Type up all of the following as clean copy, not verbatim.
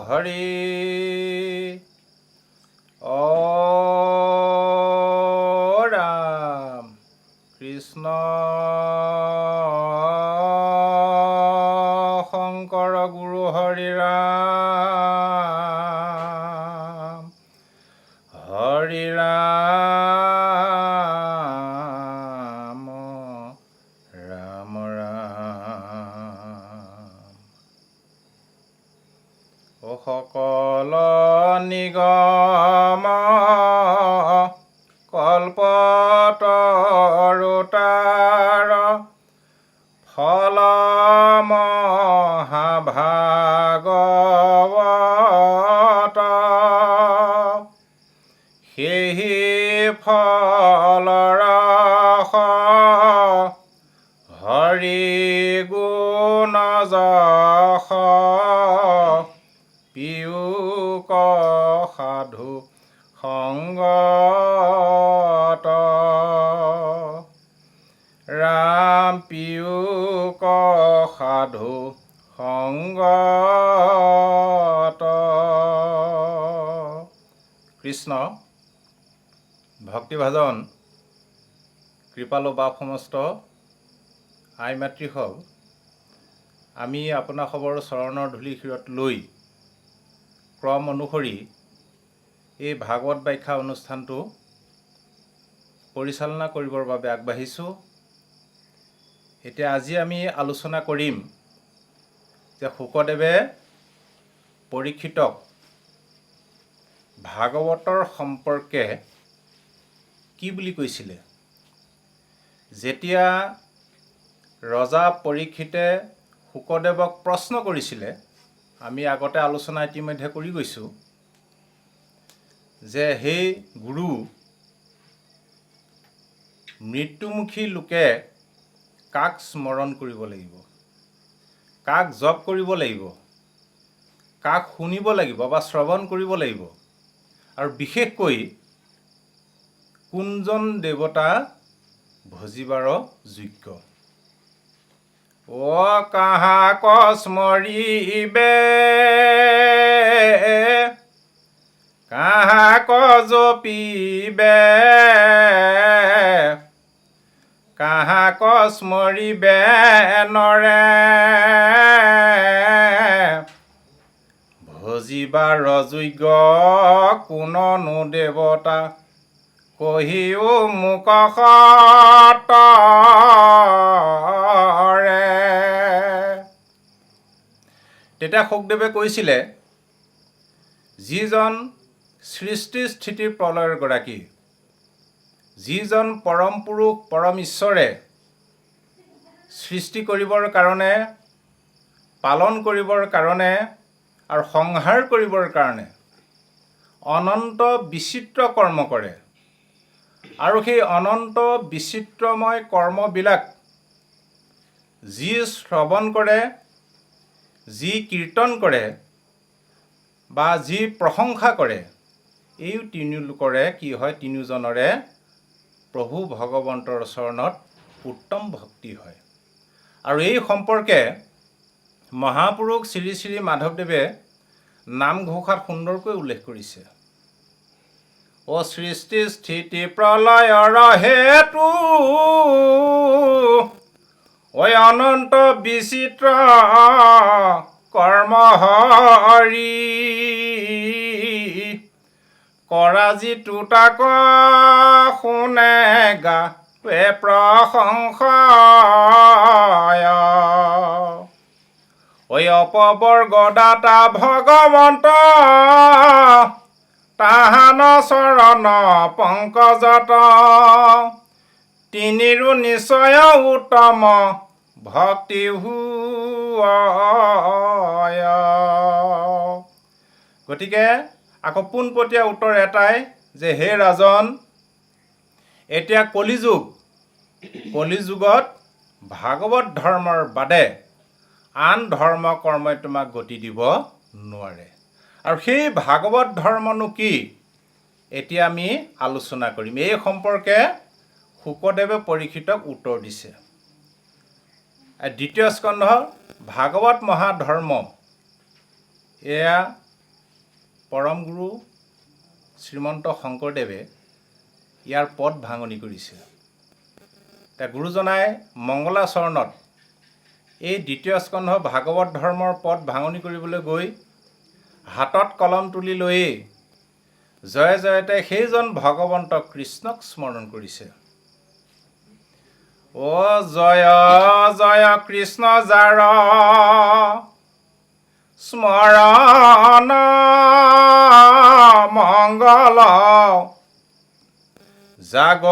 হৰি অ ৰাম কৃষ্ণ শংকৰ গুৰু হৰি ৰাম হৰি ৰাম ৰাম ৰাম ও সকল নিগম কল্পতৰুতাৰ ফল মহাভাগৱত সেই ফলৰস হৰি গুণ যশ পিয়ুক সাধু সংগত ৰাম পিয়ুক সাধু সংগত কৃষ্ণ ভক্তিভাজন কৃপালু বাপ সমস্ত আই মাতৃসৱ আমি আপোনাসৱৰ চৰণৰ ধূলি শিৰত লৈ ক্ৰম অনুসৰি এই ভাগৱত ব্যাখ্যা অনুষ্ঠানটো পৰিচালনা কৰিবৰ বাবে আগবাঢ়িছোঁ। এতিয়া আজি আমি আলোচনা কৰিম যে শুকদেৱে পৰীক্ষিতক ভাগৱতৰ সম্পৰ্কে কি বুলি কৈছিলে। যেতিয়া ৰজা পৰীক্ষিতে শুকদেৱক প্ৰশ্ন কৰিছিলে, আমি আগতে আলোচনা ইতিমধ্যে কৰি গৈছোঁ যে সেই গুৰু মৃত্যুমুখী লোকে কাক স্মৰণ কৰিব লাগিব, কাক জপ কৰিব লাগিব, কাক শুনিব লাগিব বা শ্ৰৱণ কৰিব লাগিব, আৰু বিশেষকৈ কোনজন দেৱতা ভজিবাৰ যোগ্য। অ কাহাক স্মৰিবে কাহাক জপিবে কাহাক স্মৰিবে নৰে ভজিবাৰ যোগ্য কোননো দেৱতা কহিও মোক সতৰে। তেতিয়া শুকদেৱে কৈছিলে, যিজন সৃষ্টি স্থিতি প্ৰলয়ৰ গৰাকী, যিজন পৰম পুৰুষ পৰম ঈশ্বৰে সৃষ্টি কৰিবৰ কাৰণে, পালন কৰিবৰ কাৰণে আৰু সংহাৰ কৰিবৰ কাৰণে অনন্ত বিচিত্ৰ কৰ্ম কৰে, আৰু সেই অনন্ত বিচিত্ৰময় কৰ্মবিলাক যি শ্ৰৱণ কৰে, যি কীৰ্তন কৰে বা যি প্ৰশংসা কৰে, এই তিনিওলোকৰে কি হয়, তিনিওজনৰে প্ৰভু ভগৱন্তৰ চৰণত উত্তম ভক্তি হয়। আৰু এই সম্পৰ্কে মহাপুৰুষ শ্ৰী শ্ৰী মাধৱদেৱে নামঘোষাত সুন্দৰকৈ উল্লেখ কৰিছে। অ সৃষ্টি স্থিতি প্ৰলয়ৰ হেতু ঐ অনন্ত বিচিত্ৰ কৰ্ম হৰি কৰা যিটো তাক শুনে গা প্ৰশংসা ঐ অপবৰ্গদাতা ভগৱন্ত তাহান চৰণ পংকজত তিনিৰো নিশ্চয় উত্তম ভক্তি ভূয়। গতিকে আকৌ পোনপটীয়া উত্তৰ এটাই যে হে ৰাজন, এতিয়া কলিযুগত ভাগৱত ধৰ্মৰ বাদে আন ধৰ্ম কৰ্মই তোমাক গতি দিব নোৱাৰে। আৰু সেই ভাগৱত ধৰ্মনো কি, এতিয়া আমি আলোচনা কৰিম। এই সম্পৰ্কে শুকদেৱে পৰীক্ষিতক উত্তৰ দিছে। দ্বিতীয় স্কন্ধ ভাগৱত মহাধৰ্ম, এয়া পৰম গুৰু শ্ৰীমন্ত শংকৰদেৱে ইয়াৰ পদ ভাঙনি কৰিছে। এতিয়া গুৰুজনাই মংগলাচৰণত এই দ্বিতীয় স্কন্ধ ভাগৱত ধৰ্মৰ পদ ভাঙনি কৰিবলৈ গৈ হাতত কলম তুলি লৈয়ে জয় জয়তে সেইজন ভগৱন্ত কৃষ্ণক স্মৰণ কৰিছে। অ জয় জয় কৃষ্ণ যাৰ স্মৰণ মংগল জাগ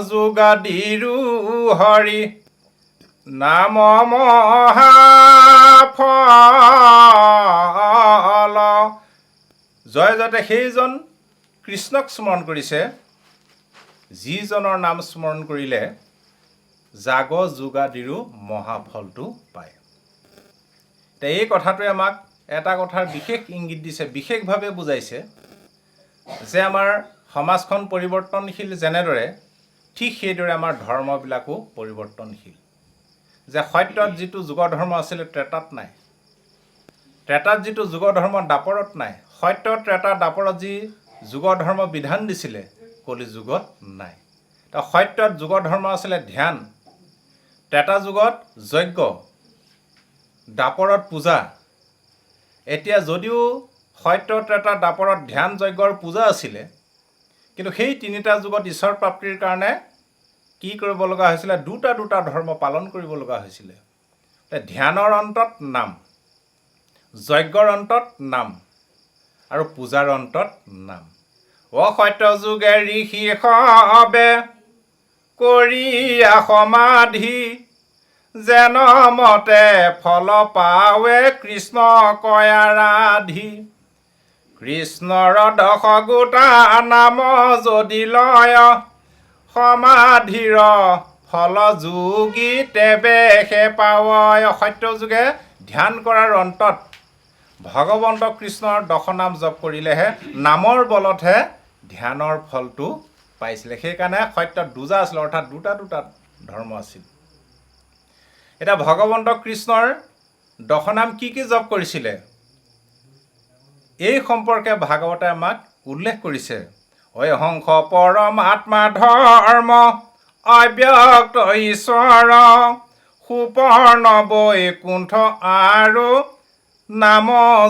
যোগাদিৰু হৰি নাম মহাফল। জয় জয়তে সেইজন কৃষ্ণক স্মৰণ কৰিছে যিজনৰ নাম স্মৰণ কৰিলে জাগ যোগাদিৰো মহাফলটো পায়। এতিয়া এই কথাটোৱে আমাক এটা কথাৰ বিশেষ ইংগিত দিছে, বিশেষভাৱে বুজাইছে যে আমাৰ সমাজখন পৰিৱৰ্তনশীল যেনেদৰে ঠিক সেইদৰে আমাৰ ধৰ্মবিলাকো পৰিৱৰ্তনশীল। যে সত্যত যিটো যুগ ধৰ্ম আছিলে ত্ৰেতাত নাই, ত্ৰেতাত যিটো যুগ ধৰ্ম দাপৰত নাই, সত্য ত্ৰেতা দাপৰত যি যুগ ধৰ্ম বিধান দিছিলে কলি যুগত নাই। সত্যত যুগ ধৰ্ম আছিলে ধ্যান, ত্ৰেতা যুগত যজ্ঞ, দাপৰত পূজা। এতিয়া যদিও সত্য ত্ৰেতা দাপৰত ধ্যান যজ্ঞৰ পূজা আছিলে, কিন্তু সেই তিনিটা যুগত ঈশ্বৰ প্ৰাপ্তিৰ কাৰণে কি কৰিব লগা হৈছিলে? দুটা দুটা ধৰ্ম পালন কৰিব লগা হৈছিলে। ধ্যানৰ অন্তত নাম, যজ্ঞৰ অন্তত নাম আৰু পূজাৰ অন্তত নাম। অসত্য যুগে ঋষি সবে কৰিয়া সমাধি যেন মতে ফল পাৱে কৃষ্ণ কয়াৰাধি। কৃষ্ণৰ দশ গোটা নাম যদি লয় সমাধিৰ ফল যোগী তেবে সে পাৱয়। সত্য যুগে ধ্যান কৰাৰ অন্তত ভগৱন্ত কৃষ্ণৰ দশনাম জপ কৰিলেহে, নামৰ বলতহে ধ্যানৰ ফলটো পাইছিলে। সেইকাৰণে সত্যত দুজা আছিল, অৰ্থাৎ দুটা দুটা ধৰ্ম আছিল। এতিয়া ভগৱন্ত কৃষ্ণৰ দশনাম কি কি জপ কৰিছিলে এই সম্পৰ্কে ভাগৱতে আমাক উল্লেখ কৰিছে। অহংস পৰম আত্মা ধৰ্ম অব্যক্ত ঈশ্বৰ সুপৰ্ণ বৈকুণ্ঠ আৰু নাম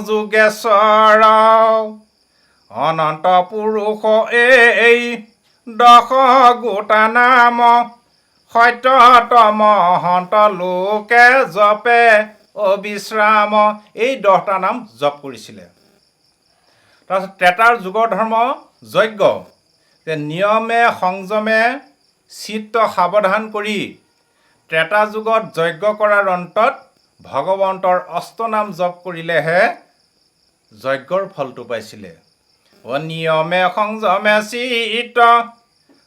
যোগেশ্বৰ। অনন্ত পুৰুষ এই দশ গোটা নাম সত্যতম হন্ত লোকে জপে অবিশ্ৰাম। এই 10টা নাম জপ কৰিছিলে। তাৰপিছত ত্ৰেতাৰ যুগৰ ধৰ্ম যজ্ঞ, যে নিয়মে সংযমে চিত্ত সাৱধান কৰি ত্ৰেতা যুগত যজ্ঞ কৰাৰ অন্তত ভগৱন্তৰ অষ্টনাম জপ কৰিলেহে যজ্ঞৰ ফলটো পাইছিলে। নিয়মে সংযমে চিত্ত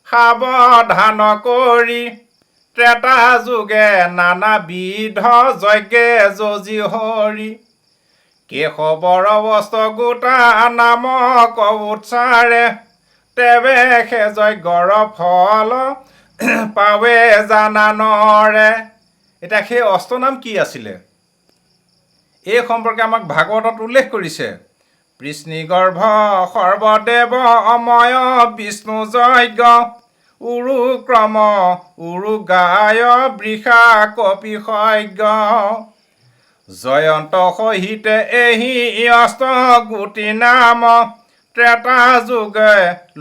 সাৱধান কৰি ত্ৰেতা যুগে নানাবিধ যজ্ঞে যজি হৰি। কেশৱৰ বস্ত্ৰ গোটা নামক উৎসাৰে তেবে সে যজ্ঞৰ ফল পাৱে জানানৰে। এতিয়া সেই অষ্টনাম কি আছিলে এই সম্পৰ্কে আমাক ভাগৱতত উল্লেখ কৰিছে। কৃষ্ণগৰ্ভ সৰ্বদেৱ অময় বিষ্ণু যজ্ঞ উৰুক্ৰম উৰুগায় বৃষা কপি সজ্ঞ। জয়ন্ত সহিতে এহি অষ্ট গোটি নাম ত্ৰেতা যুগে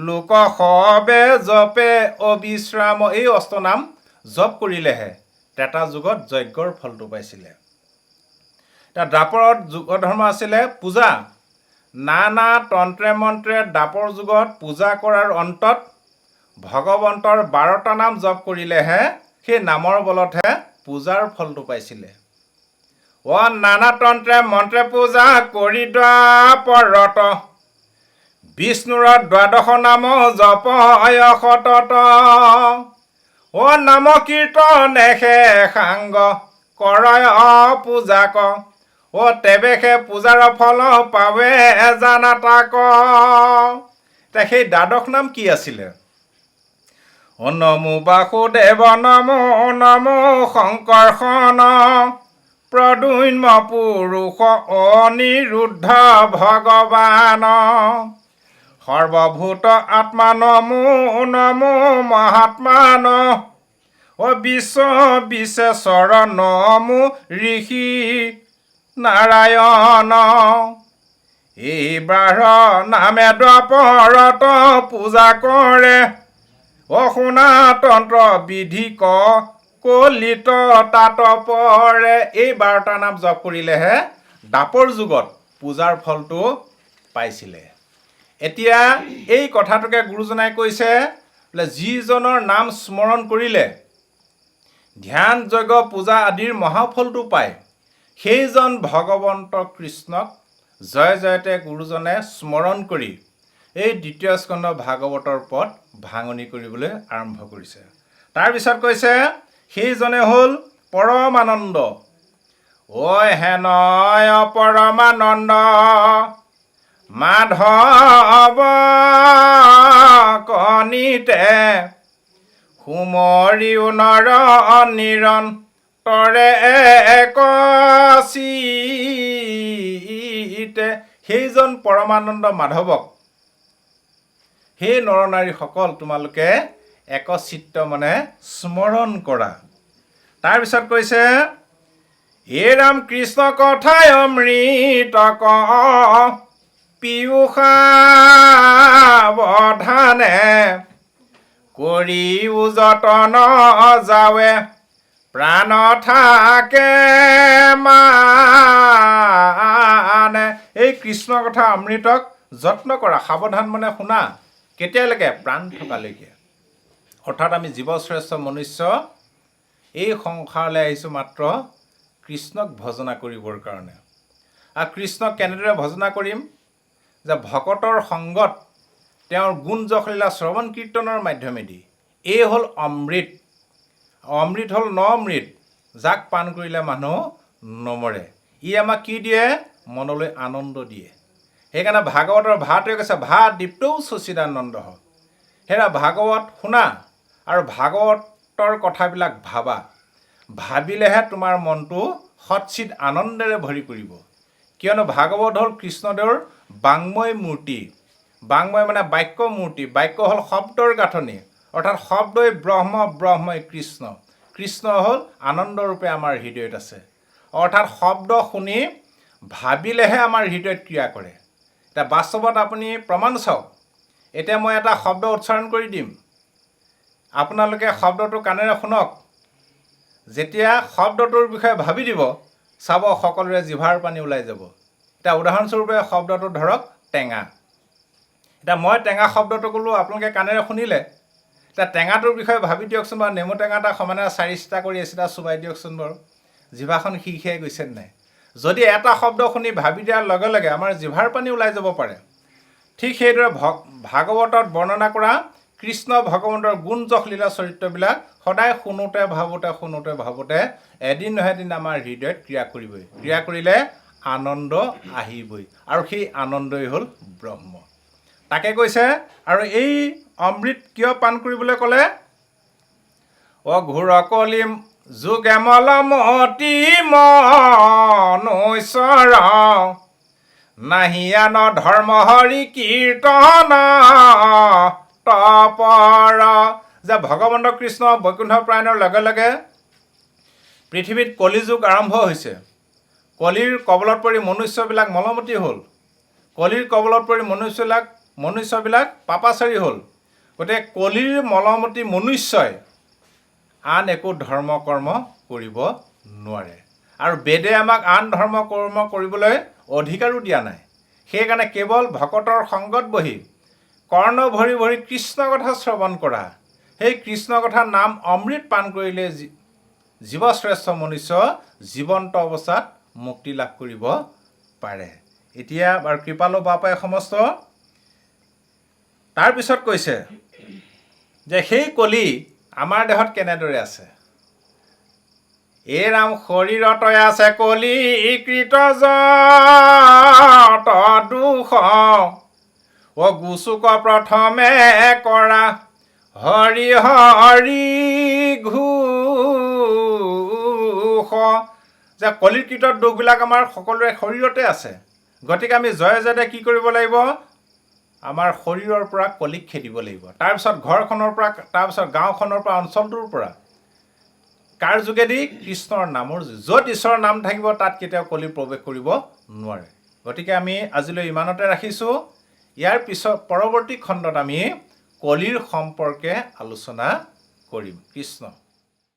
লোক সবে জপে অবিশ্ৰাম। এই অষ্টনাম জপ কৰিলেহে ত্ৰেতা যুগত যজ্ঞৰ ফলটো পাইছিলে। এতিয়া দাপৰত যুগ ধৰ্ম আছিলে পূজা। নানা তন্ত্ৰে মন্ত্ৰে দাপৰ যুগত পূজা কৰাৰ অন্তত ভগৱন্তৰ 12টা নাম জপ কৰিলেহে সেই নামৰ বলতহে পূজাৰ ফলটো পাইছিলে। নানা তন্ত্ৰে মন্ত্ৰে পূজা কৰি দ্বাপৰত বিষ্ণুৰ 12 নাম জপ সতত। নাম কীৰ্তনে সে সাংগ কৰয় পূজাক তেবে সে পূজাৰ ফল পাৱে জানা তাক। সেই 12 নাম কি আছিলে? নমো বাসুদেৱ নমো নমো শংকৰ্ষণ প্ৰদ্যুম্ন পুৰুষ অনিৰুদ্ধ ভগৱান সৰ্বভূত আত্মা নমো নমো মহাত্মান বিশ্ব বিশ্বেশ্বৰ নমো ঋষি নাৰায়ণ এইবাৰ নামে দ্বাপৰত পূজা কৰে শুনা তন্ত্ৰ বিধি কলিত তাত পৰে। এই 12টা নাম জপ কৰিলেহে দ্বাপৰ যুগত পূজাৰ ফলটো পাইছিলে। এতিয়া এই কথাটোকে গুৰুজনাই কৈছে বোলে যিজনৰ নাম স্মৰণ কৰিলে ধ্যান যজ্ঞ পূজা আদিৰ মহাফলটো পায় সেইজন ভগৱন্ত কৃষ্ণক জয় জয়তে গুৰুজনে স্মৰণ কৰি এই দ্বিতীয় স্কন্ধ ভাগৱতৰ পদ ভাঙনি কৰিবলৈ আৰম্ভ কৰিছে। তাৰপিছত কৈছে সেইজনে হ'ল পৰমানন্দ হেনয় পৰমানন্দ মাধৱ কনিতে সুমৰিও নৰ নিৰন্তৰে কচিতে। সেইজন পৰমানন্দ মাধৱক হে নৰনাৰীসকল তোমালোকে একচিত্ত মানে স্মৰণ কৰা। তাৰপিছত কৈছে হে ৰাম কৃষ্ণ কথাই অমৃত পীয়ুষাৱধানে কৰিও যতন যাৱে প্ৰাণ থাকে মানে। এই কৃষ্ণ কথা অমৃতক যত্ন কৰা, সাৱধান মানে শুনা, কেতিয়ালৈকে? প্ৰাণ থকালৈকে। অৰ্থাৎ আমি জীৱশ্ৰেষ্ঠ মনুষ্য এই সংসাৰলৈ আহিছোঁ মাত্ৰ কৃষ্ণক ভজনা কৰিবৰ কাৰণে। আৰু কৃষ্ণক কেনেদৰে ভজনা কৰিম? যে ভকতৰ সংগত তেওঁৰ গুণ যশ লীলা শ্ৰৱণ কীৰ্তনৰ মাধ্যমেদি। এই হ'ল অমৃত। অমৃত হ'ল ন অমৃত, যাক পান কৰিলে মানুহ নমৰে। ই আমাক কি দিয়ে? মনলৈ আনন্দ দিয়ে। সেইকাৰণে ভাগৱতৰ ভাটোৱে কৈছে ভা দীপ্তৌ সচিদানন্দ। সেয়া ভাগৱত শুনা আৰু ভাগৱতৰ কথাবিলাক ভাবা। ভাবিলেহে তোমাৰ মনটো সৎচিত আনন্দেৰে ভৰি পৰিব। কিয়নো ভাগৱত হ'ল কৃষ্ণদেৱৰ বাংময় মূৰ্তি। বাংময় মানে বাক্য মূৰ্তি। বাক্য হ'ল শব্দৰ গাঁথনি, অৰ্থাৎ শব্দই ব্ৰহ্ম, ব্ৰহ্মই কৃষ্ণ। কৃষ্ণ হ'ল আনন্দৰূপে আমাৰ হৃদয়ত আছে। অৰ্থাৎ শব্দ শুনি ভাবিলেহে আমাৰ হৃদয়ত ক্ৰিয়া কৰে। এতিয়া বাস্তৱত আপুনি প্ৰমাণ চাওক। এতিয়া মই এটা শব্দ উচ্চাৰণ কৰি দিম, আপোনালোকে শব্দটো কাণেৰে শুনক। যেতিয়া শব্দটোৰ বিষয়ে ভাবি দিব, চাব সকলোৰে জিভাৰ পানী ওলাই যাব। এতিয়া উদাহৰণস্বৰূপে শব্দটো ধৰক টেঙা। এতিয়া মই টেঙা শব্দটো ক'লোঁ, আপোনালোকে কাণেৰে শুনিলে। এতিয়া টেঙাটোৰ বিষয়ে ভাবি দিয়কচোন বাৰু। নেমু টেঙা এটা সমানে 4টা কৰি এচিটা চুবাই দিয়কচোন বাৰু। জিভাখন সিৰসিৰাই গৈছে নাই? যদি এটা শব্দ শুনি ভাবি দিয়াৰ লগে লগে আমাৰ জিভাৰ পানী ওলাই যাব পাৰে, ঠিক সেইদৰে ভাগৱতত বৰ্ণনা কৰা কৃষ্ণ ভগৱন্তৰ গুণ যশ লীলা চৰিত্ৰবিলাক সদায় শুনোতে ভাবোতে এদিন নহয় এদিন আমাৰ হৃদয়ত ক্ৰিয়া কৰিবই। ক্ৰিয়া কৰিলে আনন্দ আহিবই, আৰু সেই আনন্দই হ'ল ব্ৰহ্ম। তাকে কৈছে। আৰু এই অমৃত কিয় পান কৰিবলৈ ক'লে? ঘোৰ কলি যোগে মলমতি মনুষ্যৰ নাহিয়ান ধৰ্ম হৰি কীৰ্তন তপৰ। যে ভগৱন্ত কৃষ্ণ বৈকুণ্ঠ প্ৰায়ণৰ লগে লগে পৃথিৱীত কলিযুগ আৰম্ভ হৈছে। কলিৰ কবলত পৰি মনুষ্যবিলাক মলমতি হ'ল। কলিৰ কবলত পৰি মনুষ্যবিলাক পাপাচাৰী হ'ল। গতিকে কলিৰ মলমতি মনুষ্যই আন একো ধৰ্ম কৰ্ম কৰিব নোৱাৰে। আৰু বেদে আমাক আন ধৰ্ম কৰ্ম কৰিবলৈ অধিকাৰো দিয়া নাই। সেইকাৰণে কেৱল ভকতৰ সংগত বহি কৰ্ণ ভৰি ভৰি কৃষ্ণ কথা শ্ৰৱণ কৰা, সেই কৃষ্ণ কথা নাম অমৃত পান কৰিলে জীৱশ্ৰেষ্ঠ মনুষ্য জীৱন্ত অৱস্থাত মুক্তি লাভ কৰিব পাৰে। এতিয়া বাৰু কৃপালু বাপাই সমস্ত। তাৰপিছত কৈছে যে সেই কলি আমাৰ দেহত কেনেদৰে আছে? এই ৰাম শৰীৰতে আছে কলি কৃত যত দুখ গোচুক প্ৰথমে কৰা হৰি হৰি ঘোষ যে কলিকৃতৰ দোষবিলাক আমাৰ সকলোৰে শৰীৰতে আছে। গতিকে আমি জয় জয়তে কি কৰিব লাগিব? আমাৰ শৰীৰৰ পৰা কলিক খেদিব লাগিব। তাৰপিছত ঘৰখনৰ পৰা, তাৰপিছত গাঁওখনৰ পৰা, অঞ্চলটোৰ পৰা। কাৰ যোগেদি? কৃষ্ণৰ নামৰ যোগেদি। য'ত ঈশ্বৰৰ নাম থাকিব তাত কেতিয়াও কলি প্ৰৱেশ কৰিব নোৱাৰে। গতিকে আমি আজিলৈ ইমানতে ৰাখিছোঁ। ইয়াৰ পিছত পৰৱৰ্তী খণ্ডত আমি কলিৰ সম্পৰ্কে আলোচনা কৰিম। কৃষ্ণ।